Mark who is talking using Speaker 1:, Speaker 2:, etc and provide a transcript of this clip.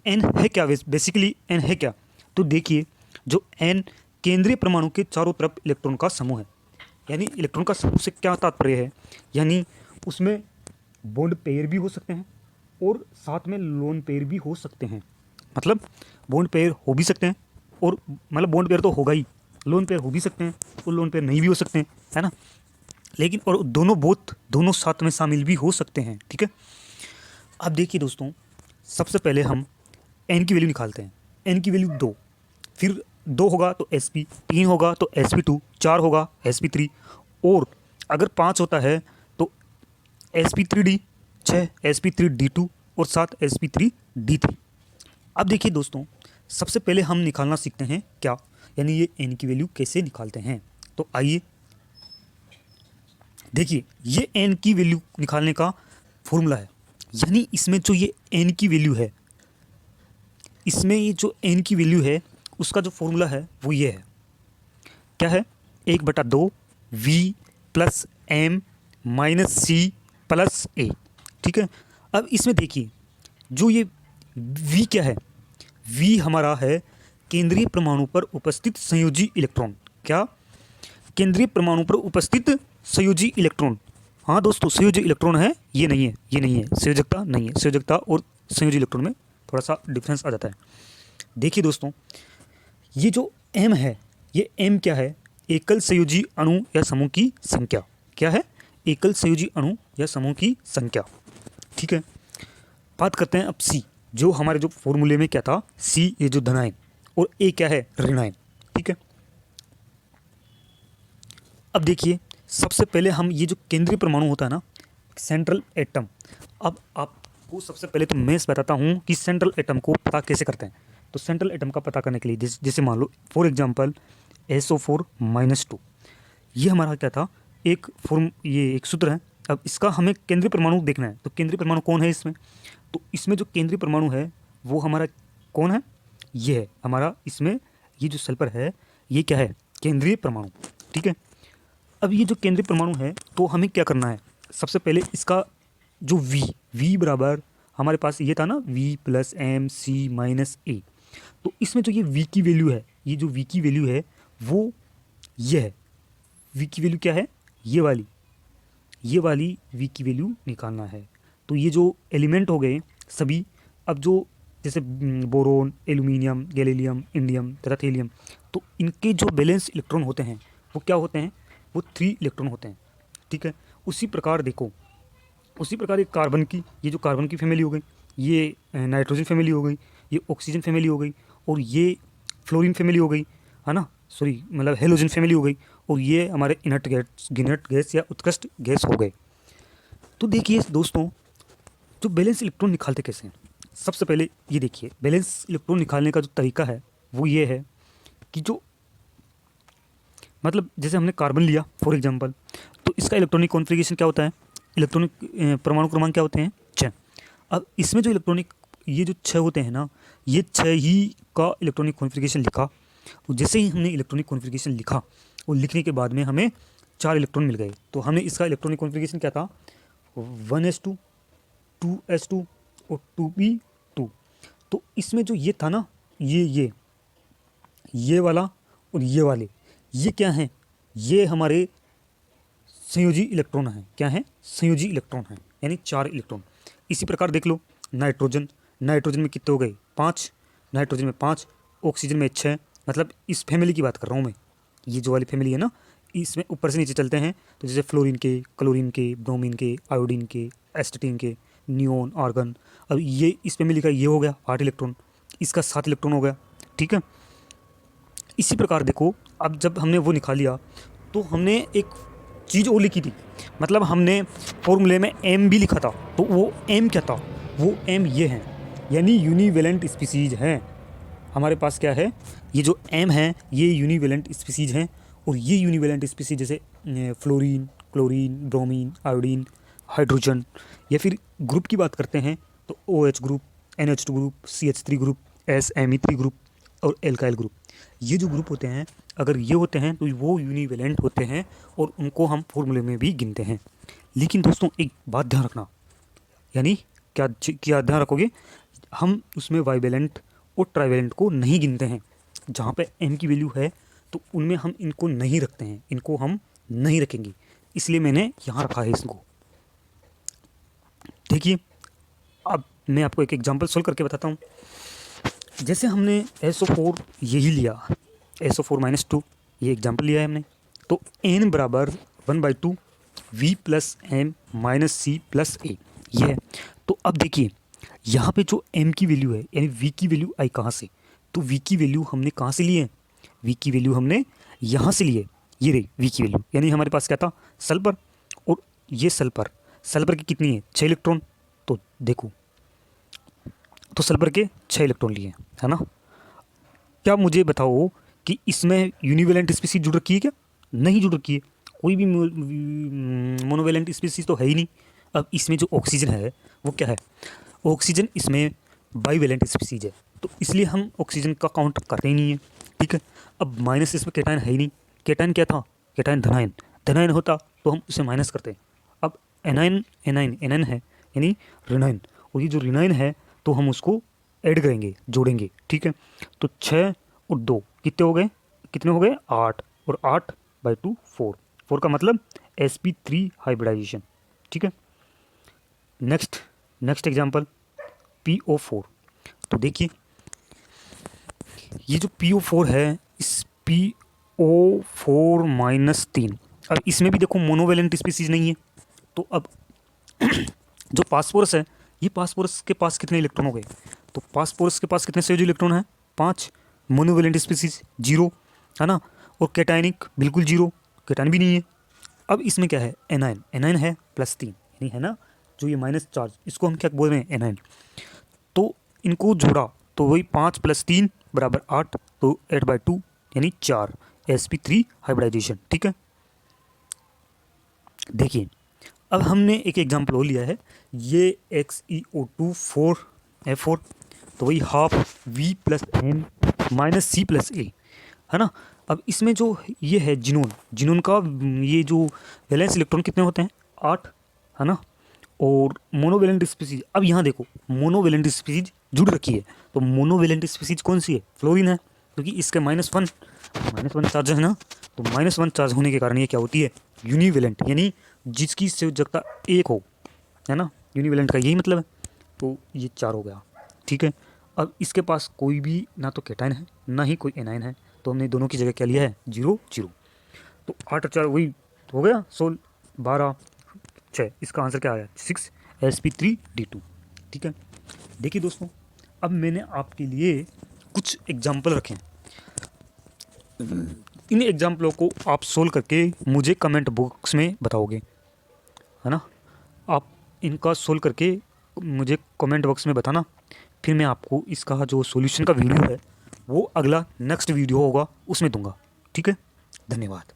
Speaker 1: N है क्या, basically N है क्या? तो देखिए, जो एन केंद्रीय परमाणु के चारों तरफ इलेक्ट्रॉन का समूह है। यानी इलेक्ट्रॉन का समूह से क्या तात्पर्य है, यानी उसमें बॉन्ड पेयर भी हो सकते हैं और साथ में लोन पेयर भी हो सकते हैं। मतलब बॉन्ड पेयर हो भी सकते हैं और मतलब बॉन्ड पेयर तो होगा ही, लोन पेयर हो भी सकते हैं और लोन पेयर नहीं भी हो सकते हैं, है ना। लेकिन और दोनों साथ में शामिल भी हो सकते हैं, ठीक है। अब देखिए दोस्तों, सबसे पहले हम एन की वैल्यू निकालते हैं। एन की वैल्यू 2, फिर 2 होगा तो sp, 3 होगा तो sp2, 4 होगा sp3, और अगर 5 होता है तो sp3d, 6 sp3d2 और 7 sp3d3। अब देखिए दोस्तों, सबसे पहले हम निकालना सीखते हैं क्या, यानी ये एन की वैल्यू कैसे निकालते हैं। तो आइए देखिए, ये एन की वैल्यू निकालने का फॉर्मूला है। यानी इसमें जो ये एन की वैल्यू है, इसमें ये जो एन की वैल्यू है उसका जो फॉर्मूला है वो ये है, क्या है, 1/2 V plus M minus C plus A, ठीक है। अब इसमें देखिए, जो ये वी क्या है, वी हमारा है केंद्रीय परमाणु पर उपस्थित संयोजी इलेक्ट्रॉन। क्या, केंद्रीय परमाणु पर उपस्थित संयोजी इलेक्ट्रॉन। हाँ दोस्तों, संयोजी इलेक्ट्रॉन है, ये नहीं है, ये नहीं है, संयोजकता नहीं है। संयोजकता और संयोजी इलेक्ट्रॉन में थोड़ा सा डिफरेंस आ जाता है। देखिए दोस्तों, ये जो m है, ये m क्या है, एकल संयोजी अणु या समूह की संख्या। क्या है, एकल संयोजी अणु या समूह की संख्या, ठीक है। बात करते हैं अब c, जो हमारे जो फॉर्मूले में क्या था, c ये जो धनायन और a क्या है, ऋणायन, ठीक है। अब देखिए, सबसे पहले हम ये जो केंद्रीय परमाणु होता है ना, सेंट्रल एटम, अब आपको सबसे पहले तो मैं बताता हूँ कि सेंट्रल एटम को पता कैसे करते हैं। तो सेंट्रल एटम का पता करने के लिए जैसे मान लो फॉर एग्जांपल SO4-2, ये हमारा क्या था, ये एक सूत्र है। अब इसका हमें केंद्रीय परमाणु देखना है, तो केंद्रीय परमाणु कौन है इसमें, तो इसमें जो केंद्रीय परमाणु है वो हमारा कौन है, ये है हमारा, इसमें ये जो सल्फर है ये क्या है, केंद्रीय परमाणु, ठीक है। अब ये जो केंद्रीय परमाणु है तो हमें क्या करना है, सबसे पहले इसका जो V बराबर हमारे पास ये था ना, V plus M C minus A. तो इसमें जो ये V की वैल्यू है, ये जो V की वैल्यू है वो ये है। V की वैल्यू क्या है, ये वाली V की वैल्यू निकालना है। तो ये जो एलिमेंट हो गए सभी, अब जो जैसे बोरोन, एल्यूमिनियम, गैलीलियम, इंडियम तथा थेलियम, तो इनके जो बैलेंस इलेक्ट्रॉन होते हैं वो क्या होते हैं, वो 3 इलेक्ट्रॉन होते हैं, ठीक है। उसी प्रकार देखो, उसी प्रकार ये कार्बन की, ये जो कार्बन की फैमिली हो गई, ये नाइट्रोजन फैमिली हो गई, ये ऑक्सीजन फैमिली हो गई, और ये फ्लोरीन फैमिली हो गई, है ना, सॉरी मतलब हेलोजन फैमिली हो गई, और ये हमारे इनर्ट गैस या उत्कृष्ट गैस हो गए। तो देखिए दोस्तों, जो बैलेंस इलेक्ट्रॉन निकालते कैसे हैं, सबसे पहले ये देखिए, बैलेंस इलेक्ट्रॉन निकालने का जो तरीका है वो ये है कि जो मतलब जैसे हमने कार्बन लिया फॉर एग्जांपल, तो इसका इलेक्ट्रॉनिक कॉन्फ़िगरेशन क्या होता है, इलेक्ट्रॉनिक परमाणु क्रमांक क्या होते हैं, 6। अब इसमें जो इलेक्ट्रॉनिक ये जो 6 होते हैं ना, ये 6 ही का इलेक्ट्रॉनिक कॉन्फ़िगरेशन लिखा। और जैसे ही हमने इलेक्ट्रॉनिक कॉन्फ़िगरेशन लिखा और लिखने के बाद में हमें 4 इलेक्ट्रॉन मिल गए, तो हमने इसका इलेक्ट्रॉनिक कॉन्फ़िगरेशन क्या था, 1s2, 2s2 और 2p2। तो इसमें जो ये था ना, ये वाला और ये वाले, ये क्या हैं, ये हमारे संयोजी इलेक्ट्रॉन हैं। क्या हैं, संयोजी इलेक्ट्रॉन हैं, यानी 4 इलेक्ट्रॉन। इसी प्रकार देख लो नाइट्रोजन में कितने हो गए, 5, नाइट्रोजन में 5, ऑक्सीजन में 6। मतलब इस फैमिली की बात कर रहा हूँ मैं, ये जो वाली फैमिली है ना, इसमें ऊपर से नीचे चलते हैं तो जैसे फ्लोरीन के, क्लोरीन के, ब्रोमीन के, आयोडीन के, एस्टेटिन के, नियोन, आर्गन। अब ये इस फैमिली का ये हो गया 8 इलेक्ट्रॉन, इसका 7 इलेक्ट्रॉन हो गया, ठीक है। इसी प्रकार देखो, अब जब हमने वो निकाल लिया तो हमने एक चीज़ और लिखी थी, मतलब हमने फॉर्मूले में एम भी लिखा था। तो वो एम क्या था, वो एम ये है, यानी यूनिवेलेंट स्पीसीज हैं हमारे पास। क्या है, ये जो एम है ये यूनिवेलेंट स्पीसीज हैं। और ये यूनिवेलेंट स्पीसीज जैसे fluorine, chlorine, bromine, iodine, hydrogen, या फिर ग्रुप की बात करते हैं तो OH group, NH2 group, CH3 group, SMe3 group और एल्काइल ग्रुप। ये जो ग्रुप होते हैं, अगर ये होते हैं तो वो यूनिवेलेंट होते हैं और उनको हम फॉर्मूले में भी गिनते हैं। लेकिन दोस्तों एक बात ध्यान रखना, यानी क्या ध्यान रखोगे, हम उसमें बाइवेलेंट और ट्राइवेलेंट को नहीं गिनते हैं। जहाँ पे m की वैल्यू है तो उनमें हम इनको नहीं रखते हैं, इनको हम नहीं रखेंगे, इसलिए मैंने यहाँ रखा है इसको। देखिए अब मैं आपको एक एग्जांपल सोल्व करके बताता हूँ। जैसे हमने SO4 यही लिया, SO4-2 ये एग्जांपल लिया है हमने, तो n बराबर 1/2 V plus M minus C plus A ये है। तो अब देखिए यहाँ पे जो m की वैल्यू है यानी V की वैल्यू आई कहाँ से, तो V की वैल्यू हमने कहाँ से ली है, V की वैल्यू हमने यहाँ से ली है। ये रही V की वैल्यू, यानी हमारे पास क्या था, सल्फर, और ये सल्फर, सल्फर की कितनी है, 6 इलेक्ट्रॉन। तो देखो तो सल्फर के 6 इलेक्ट्रॉन लिए है ना। क्या मुझे बताओ कि इसमें यूनिवेलेंट स्पीसीज जुड़ रखी है क्या, नहीं जुड़ रखी है, कोई भी मोनोवेलेंट स्पीसीज तो है ही नहीं। अब इसमें जो ऑक्सीजन है वो क्या है, ऑक्सीजन इसमें बाईवेलेंट स्पीसीज है, तो इसलिए हम ऑक्सीजन का काउंट करते ही नहीं है। ठीक है, अब माइनस इसमें केटायन है ही नहीं, केटायन क्या था, केटायन धनायन, धनायन होता तो हम उसे माइनस करते हैं। अब एनायन एनायन एनायन है यानी ऋणायन, और ये जो ऋणायन है तो हम उसको ऐड करेंगे, जोड़ेंगे। ठीक है, तो 6 और 2 कितने हो गए, कितने हो गए 8, और 8/2 4, 4 का मतलब sp3 हाइब्रिडाइजेशन। ठीक है, नेक्स्ट एग्जांपल PO4। तो देखिए ये जो PO4 है, इस PO4-3, अब इसमें भी देखो मोनोवेलेंट स्पीसीज नहीं है। तो अब जो फास्फोरस है, ये फास्फोरस के पास कितने इलेक्ट्रॉन हो गए, तो फास्फोरस के पास कितने सहज इलेक्ट्रॉन है, 5, मोनोवेलेंट स्पीसीज 0 है ना, और कैटायनिक बिल्कुल 0, कैटायन भी नहीं है। अब इसमें क्या है, एनायन, एनायन है +3 यानी है ना, जो ये माइनस चार्ज, इसको हम क्या बोल रहे हैं, एनायन। तो इनको जोड़ा तो वही 5 + 3 = 8, तो 8/2 यानी 4, sp3 हाइब्रिडाइजेशन। ठीक है, देखिए अब हमने एक एग्जांपल और लिया है, ये XeO2 4F4, तो वही ½ V + M - C + A है ना। अब इसमें जो ये है जिनोन, जिनोन का ये जो वैलेंस इलेक्ट्रॉन कितने होते हैं, 8 है ना, और मोनोवेलेंट स्पीसीज, अब यहाँ देखो मोनोवेलेंट स्पीसीज जुड़ रखी है, तो मोनोवेलेंट स्पीसीज कौन सी है, फ्लोरीन है, क्योंकि इसके -1 चार्ज है ना, तो -1 चार्ज होने के कारण ये क्या होती है, यूनिवेलेंट, यानी जिसकी संयोजकता 1 हो, है ना, यूनिवेलेंट का यही मतलब है। तो ये 4 हो गया। ठीक है, अब इसके पास कोई भी ना तो कैटायन है ना ही कोई एनायन है, तो हमने दोनों की जगह क्या लिया है, 0 0। तो 8 और 4 वही हो गया 16, 12, 6, इसका आंसर क्या आया, 6 sp3d2। ठीक है, देखिए दोस्तों अब मैंने आपके लिए कुछ एग्जाम्पल रखे हैं, इन एग्जाम्पलों को आप सोल्व करके मुझे कमेंट बॉक्स में बताओगे, है ना। आप इनका सोल्व करके मुझे कमेंट बॉक्स में बताना, फिर मैं आपको इसका जो सॉल्यूशन का वीडियो है वो अगला नेक्स्ट वीडियो होगा उसमें दूंगा। ठीक है, धन्यवाद।